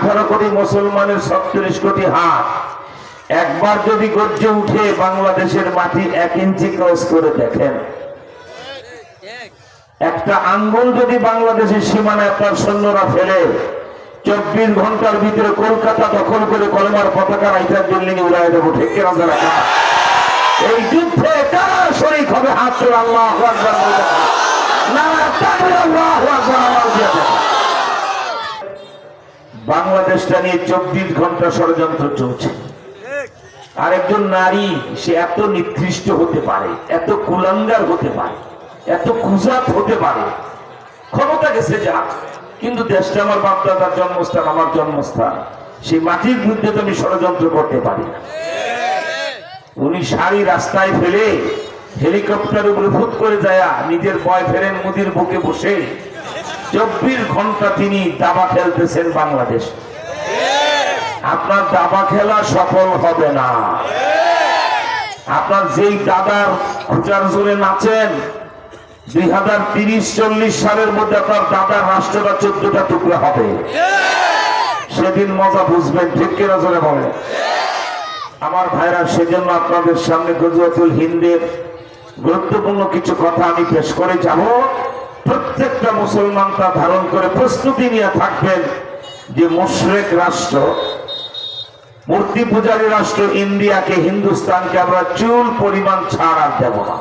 18 কোটি মুসলমানের 36 কোটি হাত একবার যদি গর্জে উঠে বাংলাদেশের মাটি 1 ইঞ্চি ক্রস করে দেখেন, একটা আঙ্গুল যদি বাংলাদেশের সীমানায় আপনার সৈন্যরা ফেলে 24 ঘন্টার ভিতরে কলকাতা দখল করে কলমার পতাকা রাইটার বিল্ডিং এ উড়াই দেবো। ঠিক কিনা যারা? এই যুদ্ধে কারা শরীক হবে? হাত তোলে আল্লাহু আকবার বলে না, তাকবীর আল্লাহু আকবার আওয়াজ দিয়ে। বাংলাদেশটা নিয়ে 24 ঘন্টা ষড়যন্ত্র চলছে। আরেকজন নারী সে এত নিকৃষ্ট হতে পারে, এত কুলাঙ্গার হতে পারে, এত কুজাত হতে পারে, ক্ষমতা গেছে যা, কিন্তু দেশটা আমার বাপদাদার জন্মস্থান, আমার জন্মস্থান, সেই মাটির বিরুদ্ধে তো আমি ষড়যন্ত্র করতে পারি না। উনি শাড়ি রাস্তায় ফেলে হেলিকপ্টার উপরে ফুট করে যায় নিজের বয়ফ্রেন্ড মোদির বুকে বসে 24 ঘন্টা তিনি দাবা খেলতেছেন বাংলাদেশ। আপনার দাবা খেলা সফল হবে না। আপনার যেই দাদার খুঁটার জোরে নাচেন 2030-40 সালের মধ্যে আপনার দাদার রাষ্ট্রটা 14টা টুকরা হবে। সেদিন মজা বুঝবেন। ঠিক কিনা জোরে বলে আমার ভাইরা? সেজন্য আপনাদের সামনে গজওয়াতুল হিন্দের গুরুত্বপূর্ণ কিছু কথা আমি পেশ করে যাব। প্রত্যেকটা মুসলমান তা ধারণ করে প্রস্তুতি নিয়ে থাকবেন যে মুশরিক রাষ্ট্র, মূর্তি পূজারী রাষ্ট্র ইন্ডিয়াকে, হিন্দুস্তানকে আমরা চুল পরিমাণ ছাড় আর দেব না।